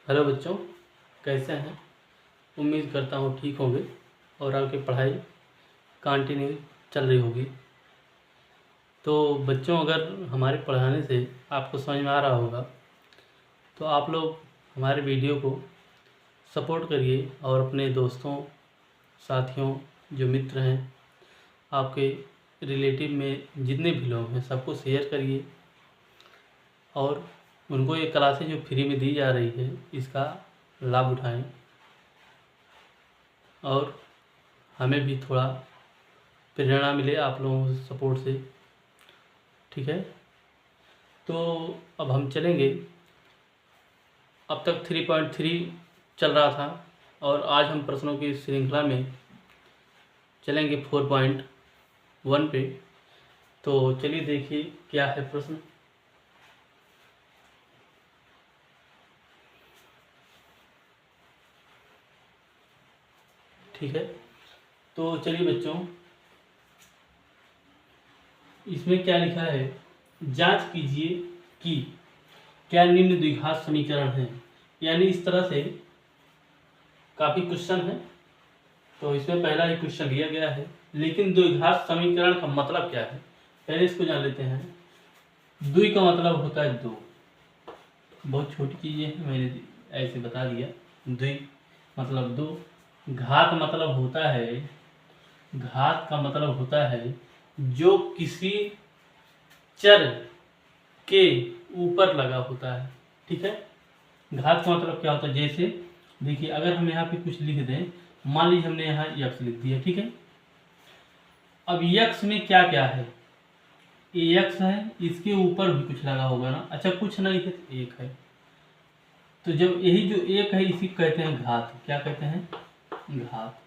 Hello बच्चों, कैसे हैं। उम्मीद करता हूँ ठीक होंगे और आपकी पढ़ाई कंटिन्यू चल रही होगी। तो बच्चों, अगर हमारे पढ़ाने से आपको समझ में आ रहा होगा तो आप लोग हमारे वीडियो को सपोर्ट करिए और अपने दोस्तों, साथियों, जो मित्र हैं, आपके रिलेटिव में जितने भी लोग हैं सबको शेयर करिए और उनको ये क्लासें जो फ्री में दी जा रही है इसका लाभ उठाएं और हमें भी थोड़ा प्रेरणा मिले आप लोगों के सपोर्ट से। ठीक है, तो अब हम चलेंगे। अब तक 3.3 चल रहा था और आज हम प्रश्नों की श्रृंखला में चलेंगे 4.1 पे। तो चलिए देखिए क्या है प्रश्न। ठीक है, तो चलिए बच्चों, इसमें क्या लिखा है, जांच कीजिए कि क्या निम्न द्विघात समीकरण है। यानी इस तरह से काफ़ी क्वेश्चन है। तो इसमें पहला ही क्वेश्चन दिया गया है, लेकिन द्विघात समीकरण का मतलब क्या है पहले इसको जान लेते हैं। द्वि का मतलब होता है दो। बहुत छोटी चीज़ें हैं, मैंने ऐसे बता दिया। द्वि मतलब दो। घात मतलब होता है, घात का मतलब होता है जो किसी चर के ऊपर लगा होता है। ठीक है, घात का मतलब क्या होता है, जैसे देखिए अगर हम यहाँ पे कुछ लिख दें, मान लीजिए हमने यहाँ यक्स लिख दिया। ठीक है, अब यक्स में क्या क्या है, एक्स है, इसके ऊपर भी कुछ लगा होगा ना। अच्छा, कुछ नहीं है तो एक है। तो जब यही जो एक है इसी कहते हैं घात। क्या कहते हैं, घात।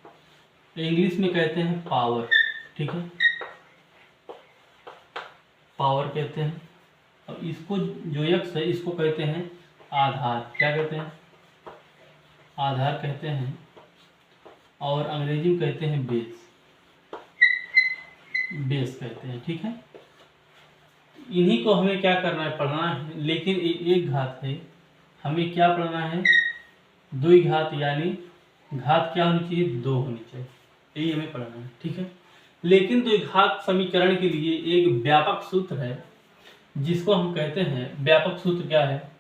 इंग्लिश में कहते हैं पावर। ठीक है, पावर कहते हैं। और इसको जो यक्स है इसको कहते हैं आधार। क्या कहते हैं, आधार कहते हैं। और अंग्रेजी में कहते हैं बेस, बेस कहते हैं। ठीक है, इन्हीं को हमें क्या करना है, पढ़ना है। लेकिन एक घात है, हमें क्या पढ़ना है, द्विघात। यानी घात क्या होनी चाहिए, दो होनी चाहिए, यही हमें पढ़ना है। ठीक है, लेकिन द्विघात समीकरण के लिए एक व्यापक सूत्र है जिसको हम कहते हैं, व्यापक सूत्र क्या है,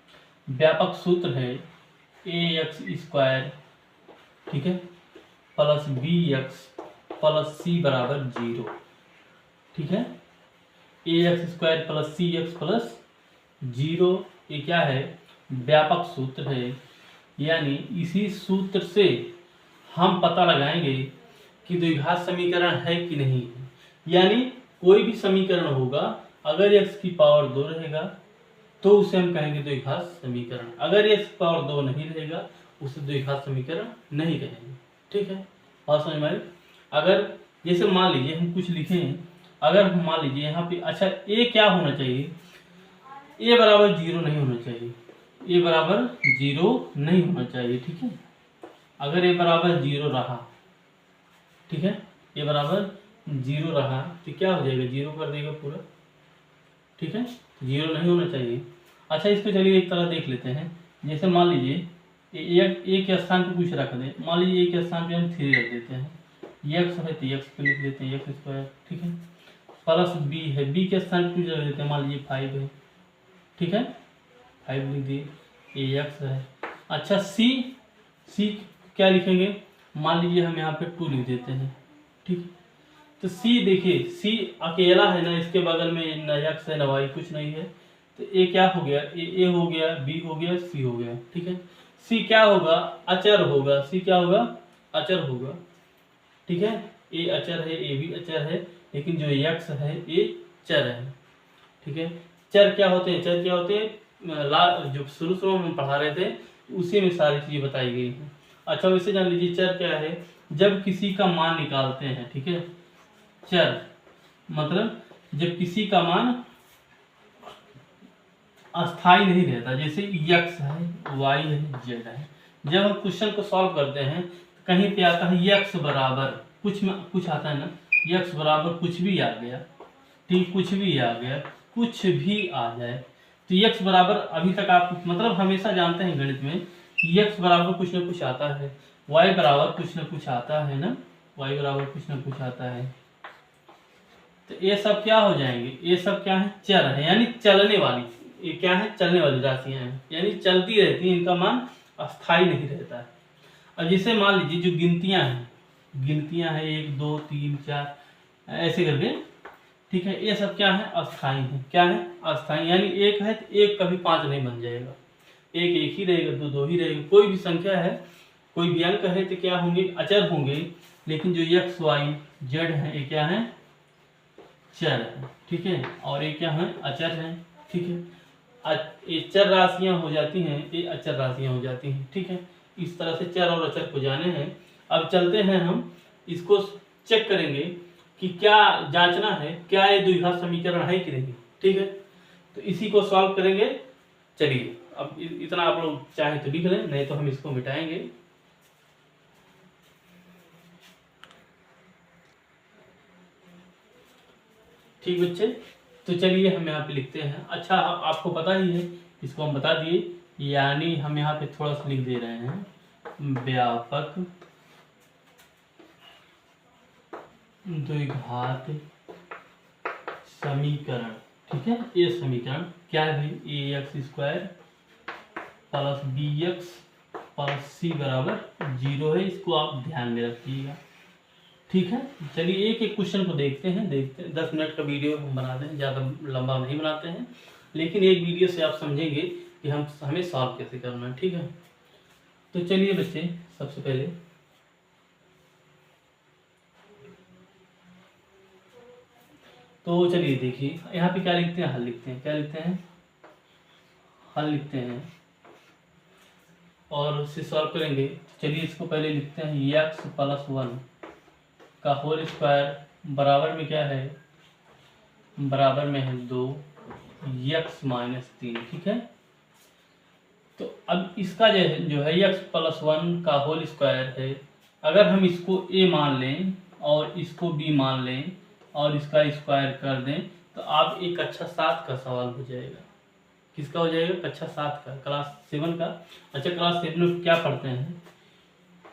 व्यापक सूत्र है ax², ठीक है, प्लस bx प्लस c बराबर 0। ठीक है, ax² प्लस cx प्लस 0, ये क्या है, व्यापक सूत्र है। यानी इसी सूत्र से हम पता लगाएंगे कि द्विघात समीकरण है कि नहीं है। यानी कोई भी समीकरण होगा, अगर x की पावर 2 रहेगा तो उसे हम कहेंगे द्विघात समीकरण। अगर x की पावर 2 नहीं रहेगा उसे द्विघात समीकरण नहीं कहेंगे। ठीक है, बात समझ में आई। अगर जैसे मान लीजिए हम कुछ लिखें, अगर हम मान लीजिए यहाँ पे, अच्छा a क्या होना चाहिए, a बराबर 0 नहीं होना चाहिए, a बराबर 0 नहीं होना चाहिए। ठीक है, अगर a बराबर 0 रहा, ठीक है, a बराबर 0 रहा तो क्या हो जाएगा, 0 कर देगा पूरा। ठीक है, 0 नहीं होना चाहिए। अच्छा, इसको चलिए एक तरह देख लेते हैं। जैसे मान लीजिए एक के स्थान पे कुछ रख दें, मान लीजिए एक के स्थान पे हम 3 रख देते हैं, x है तो x पे लिख देते हैं x²। ठीक है, प्लस b है, b के स्थान पे कुछ रख देते हैं, मान लीजिए 5 है। ठीक है, 5 लिख दिए, ax है। अच्छा, c क्या लिखेंगे, मान लीजिए हम यहाँ पे 2 लिख देते हैं। ठीक है, तो c देखिए, c अकेला है ना, इसके बगल में न x है न y, कुछ नहीं है। तो a क्या हो गया, a हो गया, b हो गया, c हो गया। ठीक है, c क्या होगा, अचर होगा। c क्या होगा, अचर होगा। ठीक है, a अचर है, a भी अचर है, लेकिन जो x है ये चर है। ठीक है, चर क्या होते हैं, चर क्या होते हैं, जो शुरू में हम पढ़ा रहे थे उसी में सारी चीजें बताई गई हैं। अच्छा, वैसे जान लीजिए चर क्या है, जब किसी का मान निकालते हैं। ठीक है, चर मतलब जब किसी का मान अस्थाई नहीं रहता, जैसे x है, y है, z है। जब हम क्वेश्चन को सॉल्व करते हैं तो कहीं पे आता है x बराबर कुछ आता है ना, x बराबर कुछ भी आ गया। ठीक, कुछ भी आ गया, कुछ भी आ जाए तो x बराबर, अभी तक आप मतलब हमेशा जानते हैं गणित में x बराबर कुछ ना कुछ आता है, y बराबर कुछ ना कुछ आता है ना, y बराबर कुछ ना कुछ आता है। तो ये सब क्या हो जाएंगे, ये सब क्या है, चर है, यानी चलने वाली, ये क्या है, चलने वाली राशियां हैं, यानी चलती रहती हैं, इनका मान अस्थाई नहीं रहता है। अब जिसे मान लीजिए जो गिनतियां हैं 1 2 3 4 ऐसे करके, ठीक है, ये सब क्या है, अस्थाई है। क्या है, अस्थाई, यानी एक है तो एक कभी 5 नहीं बन जाएगा, एक एक ही रहेगा, दो दो ही रहेगा। कोई भी संख्या है, कोई भी अंक है तो क्या होंगे, अचर होंगे। लेकिन जो x y z है ये क्या है, चर है, ठीक है, और ये क्या है, अचर है, ठीक है। ये चर राशियां हो जाती हैं, ये अचर राशियां हो जाती हैं, ठीक है। इस तरह से चर और अचर को जाने हैं। अब चलते हैं, हम इसको चेक करेंगे कि क्या जांचना है, क्या ये द्विघात समीकरण है कि नहीं, ठीक है। तो इसी को सॉल्व करेंगे। चलिए अब इतना आप लोग चाहे तो लिख लें, नहीं तो हम इसको मिटाएंगे। ठीक बच्चे, तो चलिए हम यहाँ पे लिखते हैं। अच्छा आपको पता ही है, इसको हम बता दिए, यानी हम यहाँ पे थोड़ा सा लिख दे रहे हैं, व्यापक द्विघात समीकरण, ठीक है। ये समीकरण क्या है भाई, ax² plus bx plus c बराबर 0 है, इसको आप ध्यान में रखिएगा, ठीक है। चलिए एक एक क्वेश्चन को देखते हैं 10 मिनट का वीडियो हम बनाते हैं, ज़्यादा लंबा नहीं बनाते हैं, लेकिन एक वीडियो से आप समझेंगे कि हमें सॉल्व कैसे करना है, ठीक है। तो चलिए बच्चे, सबसे पहले तो चलिए देखिए यहाँ पे क्या लिखते हैं, हल लिखते हैं। क्या लिखते हैं, हल लिखते हैं और उससे सॉल्व करेंगे। चलिए इसको पहले लिखते हैं, x + 1 का होल स्क्वायर बराबर में क्या है, बराबर में है 2x - 3, ठीक है। तो अब इसका जो है x + 1 का होल स्क्वायर है, अगर हम इसको a मान लें और इसको b मान लें और इसका स्क्वायर कर दें, तो आप एक कक्षा 7 का सवाल हो जाएगा। किसका हो जाएगा, कक्षा 7 का, क्लास 7 का। अच्छा क्लास 7 में क्या पढ़ते हैं,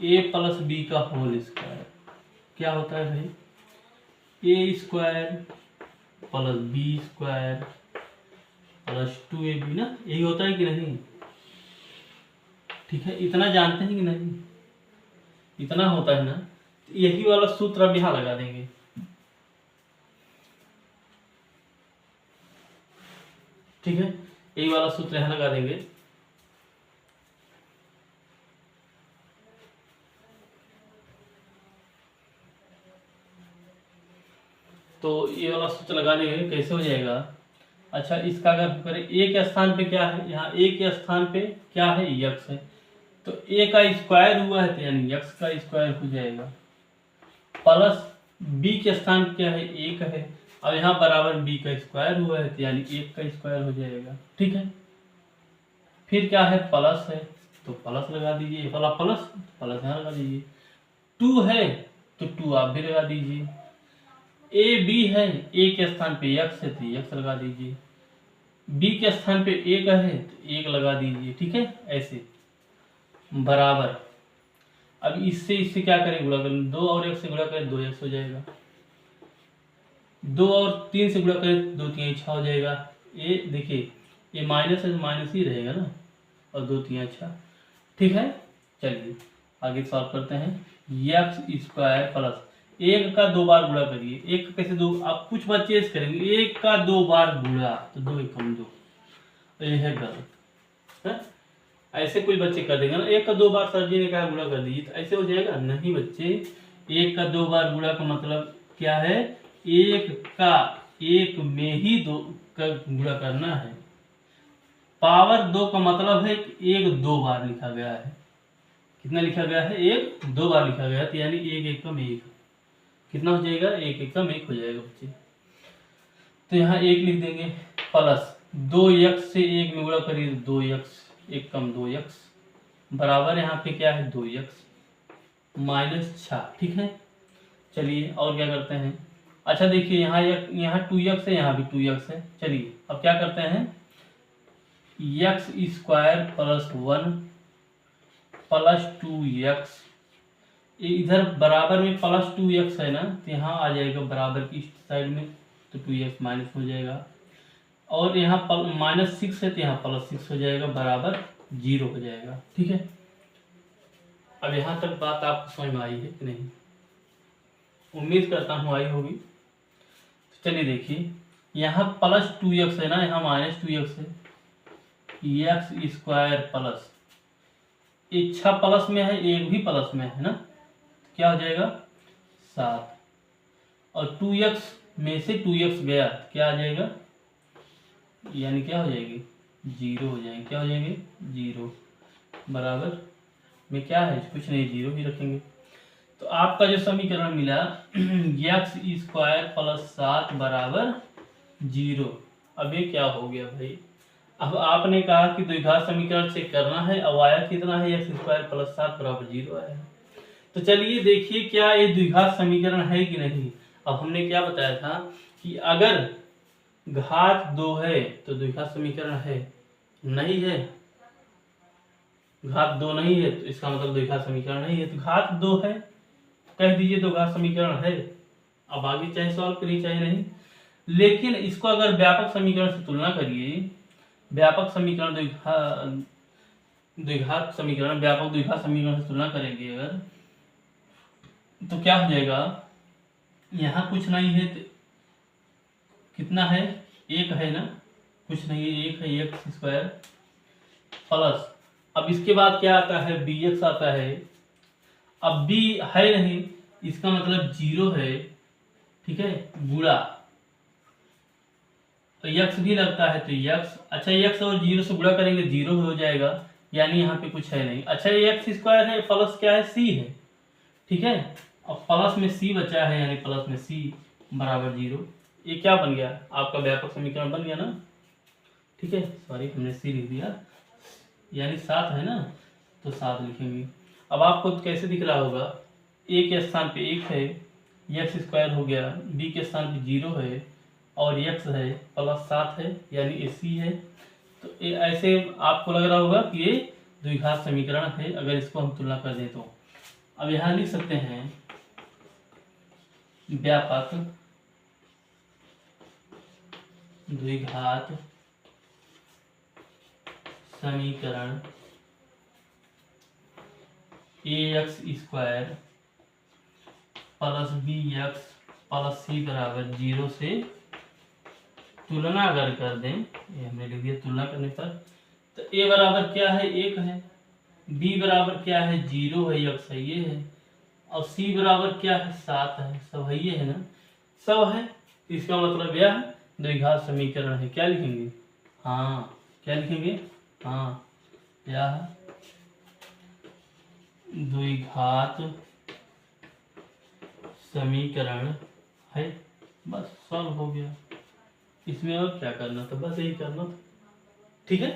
a + b का होल स्क्वायर क्या होता है भाई, a² + b² + 2ab ना, यही होता है कि नहीं, ठीक है। इतना जानते हैं कि नहीं, इतना होता है ना, तो यही वाला सूत्र अब यहाँ लगा देंगे, ठीक है, यही वाला सूत्र यहाँ लगा देंगे। तो ये वाला सूत्र लगा देंगे, कैसे हो जाएगा। अच्छा इसका अगर करें, a के स्थान पे क्या है, यहाँ a के स्थान पे क्या है, x है, तो a का स्क्वायर हुआ है तो यानी x का स्क्वायर हो जाएगा, प्लस b के स्थान पे क्या है, 1 है, और यहाँ बराबर b का स्क्वायर हुआ है तो यानी 1 का स्क्वायर हो जाएगा, ठीक है। फिर क्या है, प्लस है तो प्लस लगा दीजिए, वाला प्लस प्लस यहाँ लगा दीजिए, 2 है तो 2 आप भी लगा दीजिए, a b है, a के स्थान पे x है तो x लगा दीजिए, b के स्थान पे 1 है तो 1 लगा दीजिए, ठीक है, ऐसे बराबर। अब इससे इससे क्या करें, गुणा करें, 2 और 1 से गुणा करें 2x हो जाएगा, 2 और 3 से गुणा करें 2 3 6 हो जाएगा। ये देखिए ये माइनस है तो माइनस ही रहेगा ना, और 2 3 अच्छा, ठीक है। चलिए आगे सॉल्व करते हैं, x² प्लस 1 का 2 बार गुणा करिए, 1 का कैसे 2, आप कुछ बात चेंज करेंगे, 1 का 2 बार गुणा तो 2 1 कम 2, ये है गलत है। ऐसे कोई बच्चे कर देंगे ना, 1 का 2 बार सर जी ने कहा गुणा कर दीजिए, तो ऐसे हो जाएगा नहीं बच्चे। 1 का 2 बार गुणा का मतलब क्या है, 1 का 1 में ही 2 का गुणा करना है। पावर 2 का मतलब है कि 1 2 बार लिखा गया है, कितना लिखा गया है, 1 2 बार लिखा गया है, तो यानी 1 1 कम 1 कितना हो जाएगा, 1 1 कम 1 हो जाएगा बच्चे। तो यहाँ 1 लिख देंगे, प्लस 2x से 1 में गुणा करिए 2x, 1 कम 2x बराबर, यहाँ पे क्या है 2x माइनस 6, ठीक है। चलिए और क्या करते हैं, अच्छा देखिए यहाँ 2x है, यहाँ भी 2x है। चलिए अब क्या करते हैं, x² + 1 प्लस 2x, इधर बराबर में प्लस 2x है ना, तो यहाँ आ जाएगा बराबर की साइड में, तो 2x माइनस हो जाएगा। और यहाँ -6 है तो यहाँ +6 हो जाएगा, बराबर 0 हो जाएगा। ठीक है, अब यहाँ तक बात आपको समझ में आई है कि नहीं? उम्मीद करता हूँ आई होगी। तो चलिए देखिए, यहाँ प्लस 2x है ना, यहाँ -2x है, x स्क्वायर प्लस, इच्छा प्लस में है, एक भी प्लस में है ना, क्या हो जाएगा 7, और 2x में से 2x गया, क्या आ जाएगा, यानी क्या हो जाएगी 0 हो जाएगी। क्या हो जाएंगे 0, बराबर में क्या है, कुछ नहीं, 0 ही रखेंगे। तो आपका जो समीकरण मिला x स्क्वायर प्लस 7 बराबर 0। अब ये क्या हो गया भाई, अब आपने कहा कि द्विघात समीकरण से करना है, अब आया कितना है, x स्क्वायर प्लस 7 बराबर 0 आया है। तो चलिए देखिए क्या ये द्विघात समीकरण है कि नहीं। अब हमने क्या बताया था कि अगर घात 2 है तो द्विघात समीकरण है, नहीं है, घात 2 नहीं है तो इसका मतलब द्विघात समीकरण नहीं है। तो घात 2 है, कह दीजिए द्विघात समीकरण है। अब आगे चाहे सॉल्व करिए चाहे नहीं, लेकिन इसको अगर व्यापक समीकरण से तुलना करिए, व्यापक समीकरण द्विघात समीकरण, व्यापक द्विघात समीकरण से तुलना करेंगे अगर, तो क्या हो जाएगा, यहाँ कुछ नहीं है तो कितना है, 1 है ना, कुछ नहीं है, 1 है, x स्क्वायर प्लस, अब इसके बाद क्या आता है, bx आता है। अब b है नहीं, इसका मतलब 0 है, ठीक है, गुणा, तो x भी लगता है तो x, अच्छा x और 0 से गुणा करेंगे 0 हो जाएगा, यानी यहाँ पे कुछ है नहीं। अच्छा x स्क्वायर है, प्लस क्या है, c है, ठीक है, अब प्लस में c बचा है, यानी प्लस में c बराबर 0। ये क्या बन गया, आपका व्यापक समीकरण बन गया ना, ठीक है, सॉरी हमने c लिख दिया, यानी 7 है ना, तो 7 लिखेंगे। अब आपको कैसे दिख रहा होगा, a के स्थान पे 1 है, x स्क्वायर हो गया, b के स्थान पे 0 है, और x है प्लस 7 है, यानी ये c है। तो ऐसे आपको लग रहा होगा कि ये द्विघात समीकरण है, अगर इसको हम तुलना कर दें तो। अब यहाँ लिख सकते हैं व्यापक द्विघात समीकरण ax square plus bx plus c बराबर 0 से तुलना अगर कर दें, ये हमने लिख दिया तुलना करने पर, तो a बराबर क्या है, 1 है, b बराबर क्या है, 0 है, x है, ये है, और c बराबर क्या है, 7 है, सब है, ये है ना, सब है। इसका मतलब यह द्विघात समीकरण है। क्या लिखेंगे, हाँ क्या लिखेंगे, हाँ यह द्विघात समीकरण है। बस सॉल्व हो गया, इसमें और क्या करना था, बस यही करना था। ठीक है,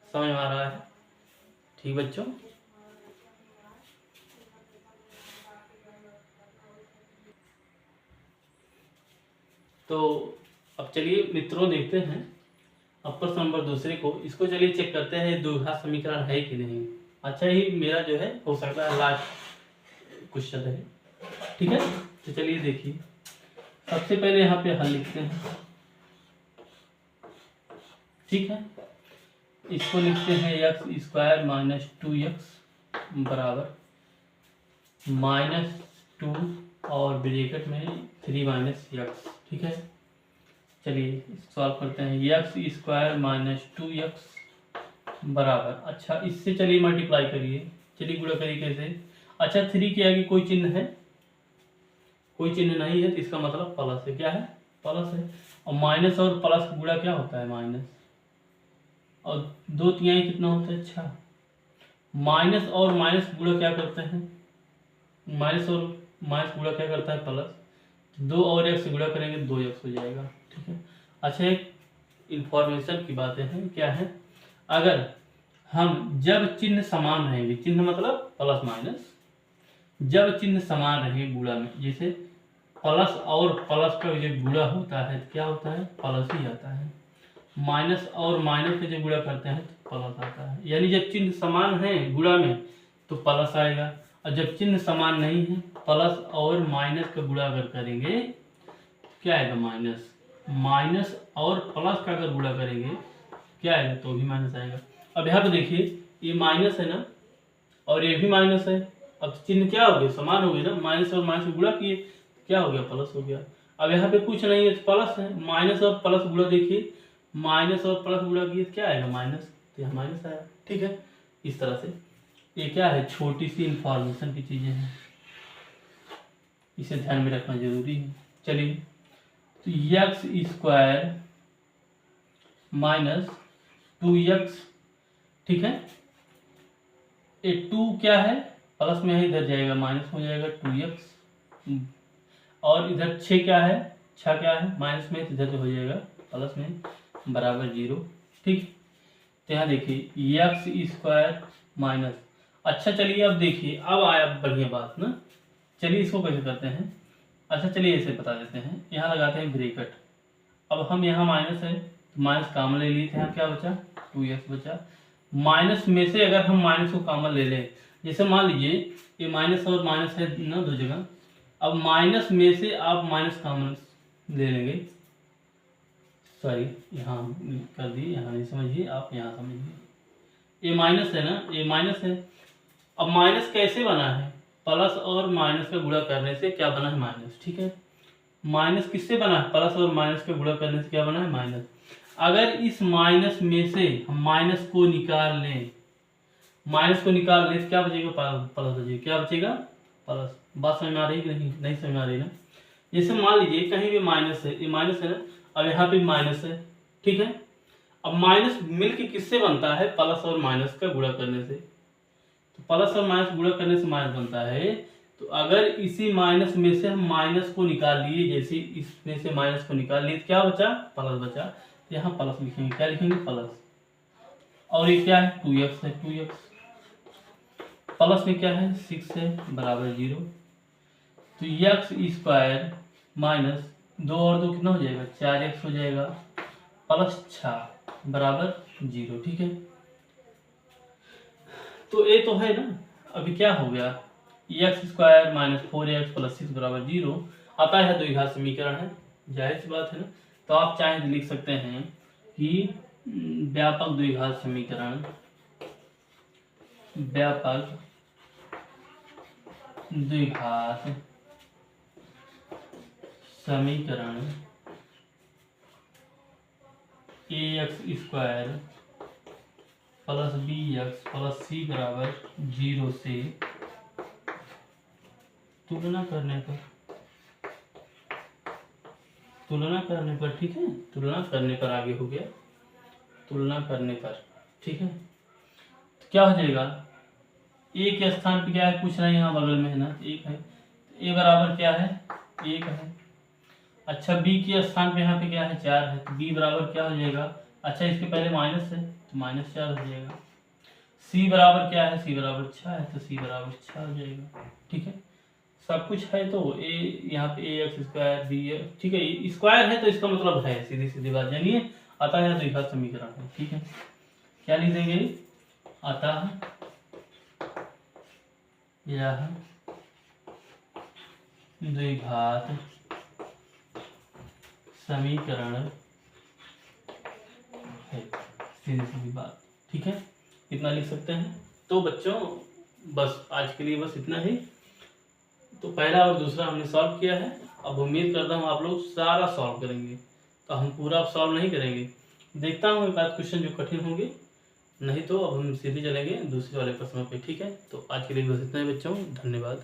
समझ में आ रहा है, ठीक बच्चों। तो अब चलिए मित्रों देखते हैं अब प्रश्न नंबर दूसरे को, इसको चलिए चेक करते हैं द्विघात समीकरण है कि नहीं। अच्छा ही मेरा जो है हो सकता है लास्ट क्वेश्चन है, ठीक है। तो चलिए देखिए, सबसे पहले यहाँ पे हल लिखते हैं, ठीक है। इसको लिखते हैं x स्क्वायर माइनस 2x बराबर -2 और ब्रैकेट में 3 माइनस x, ठीक है। चलिए सॉल्व करते हैं, x स्क्वायर माइनस 2x बराबर, अच्छा इससे चलिए मल्टीप्लाई करिए, चलिए गुणा करिए कैसे। अच्छा 3 के आगे कोई चिन्ह है, कोई चिन्ह नहीं है, तो इसका मतलब प्लस है, क्या है, प्लस है। और माइनस और प्लस का गुणा क्या होता है, माइनस, और 2 तिहाई कितना होता है, 6। माइनस और माइनस गुणा क्या करते हैं, माइनस और माइनस गुणा क्या करता है, प्लस। 2 और x से गुणा करेंगे 2x हो जाएगा, ठीक है। अच्छा एक इंफॉर्मेशन की बातें हैं, क्या है, अगर हम जब चिन्ह समान रहेंगे, चिन्ह मतलब प्लस माइनस, जब चिन्ह समान रहे गुणा में, जैसे प्लस और प्लस का जब गुणा होता है तो क्या होता है, प्लस ही आता है। माइनस और माइनस का जब गुणा करते हैं तो प्लस आता है। यानी जब चिन्ह समान है गुणा में तो प्लस आएगा। और जब चिन्ह समान नहीं है, प्लस और माइनस का गुणा अगर करेंगे क्या आएगा, माइनस। माइनस और प्लस का अगर गुणा करेंगे क्या आएगा, तो भी माइनस आएगा। अब यहाँ पे देखिए ये माइनस है ना, और ये भी माइनस है। अब चिन्ह क्या हो गया, समान हो गया ना, माइनस और माइनस गुणा किए क्या हो गया, प्लस हो गया। अब यहाँ पे कुछ नहीं है तो प्लस है, माइनस और प्लस गुणा देखिए, माइनस और प्लस गुणा किए क्या आएगा, माइनस, तो यहाँ माइनस आया। ठीक है, इस तरह से ये क्या है, छोटी सी इंफॉर्मेशन की चीजें हैं, इसे ध्यान में रखना जरूरी है। चलिए, तो एक्स स्क्वायर माइनस 2x, ठीक है, ये 2 क्या है, प्लस में है, इधर जाएगा माइनस हो जाएगा 2x, और इधर 6 क्या है, 6 क्या है माइनस में, इधर तो हो जाएगा प्लस में, बराबर 0। ठीक, तो यहाँ देखिए एक्स स्क्वायर माइनस, अच्छा चलिए अब देखिए, अब आया बढ़िया बात ना। चलिए इसको कैसे करते हैं, अच्छा चलिए इसे बता देते हैं। यहाँ लगाते हैं ब्रैकेट। अब हम यहाँ माइनस है तो माइनस कॉमन ले लिए थे, यहाँ क्या बचा, 2x बचा। माइनस में से अगर हम माइनस को कॉमन ले लें, जैसे मान लीजिए ये माइनस और माइनस है ना दो जगह, अब माइनस में से आप माइनस कॉमन ले लेंगे, सॉरी यहाँ कर दिए, यहाँ नहीं समझिए आप, यहाँ समझिए। ये माइनस है ना, ये माइनस है। अब माइनस कैसे बना है, प्लस और माइनस का गुणा करने से क्या बना है, माइनस। ठीक है, माइनस किससे बना है, प्लस और माइनस का गुणा करने से क्या बना है, माइनस। अगर इस माइनस में से हम माइनस को निकाल लें, माइनस को निकाल लें तो क्या बचेगा, प्लस बचेगा, क्या बचेगा, प्लस। बात समझ में आ रही है कि नहीं, नहीं समझ में आ रही ना। जैसे मान लीजिए कहीं भी माइनस है, ये माइनस है ना, अब यहाँ पे माइनस है, ठीक है। अब माइनस मिलके किससे बनता है, प्लस और माइनस का गुणा करने से। तो प्लस और माइनस गुणा करने से माइनस बनता है। तो अगर इसी माइनस में से हम माइनस को निकाल लिए, जैसे इसमें से माइनस को निकाल लिए तो क्या बचा, प्लस बचा। तो यहाँ प्लस लिखेंगे, क्या लिखेंगे, प्लस। और ये क्या है, 2x है, 2x प्लस में क्या है, 6 है, बराबर 0। तो एक्स स्क्वायर माइनस 2 और 2 कितना हो जाएगा, 4x हो जाएगा, प्लस 6 बराबर 0। ठीक है, तो ये तो है ना। अभी क्या हो गया, x square minus 4x plus 6 बराबर 0 आता है, द्विघात समीकरण है, जाहिर सी बात है ना। तो आप चाहे तो लिख सकते हैं कि व्यापक द्विघात समीकरण, व्यापक द्विघात समीकरण ax square plus bx plus c बराबर 0 से तुलना करने पर, ठीक है, तुलना करने पर आगे हो गया, तुलना करने पर, ठीक है। तो क्या हो जाएगा, a के स्थान पे क्या है, कुछ नहीं, यहाँ बगल में है ना 1 है, a बराबर क्या है, 1 है। अच्छा b के स्थान पे यहाँ पे क्या है, 4 है, तो b बराबर क्या हो जाएगा, अच्छा इसके पहले माइनस है तो माइनस 4 हो जाएगा। c बराबर क्या है, c बराबर 6 है, तो c बराबर 6 हो जाएगा। ठीक है, सब कुछ है, तो a यहाँ पे ax स्क्वायर b, ठीक है, स्क्वायर है तो इसका मतलब है, सीधी सीधी बात जानिए, अतः यह द्विघात समीकरण है। ठीक है, क्या लिख देंगे, अतः यह द्विघात समीकरण है, सीधी सीधी बात। ठीक है, इतना लिख सकते हैं। तो बच्चों बस आज के लिए बस इतना ही। तो पहला और दूसरा हमने सॉल्व किया है, अब उम्मीद करता हूँ आप लोग सारा सॉल्व करेंगे। तो हम पूरा सॉल्व नहीं करेंगे, देखता हूँ एक आध क्वेश्चन जो कठिन होंगे, नहीं तो अब हम सीधे चलेंगे दूसरे वाले प्रश्नों पे। ठीक है, तो आज के लिए बस इतना ही बच्चों, धन्यवाद।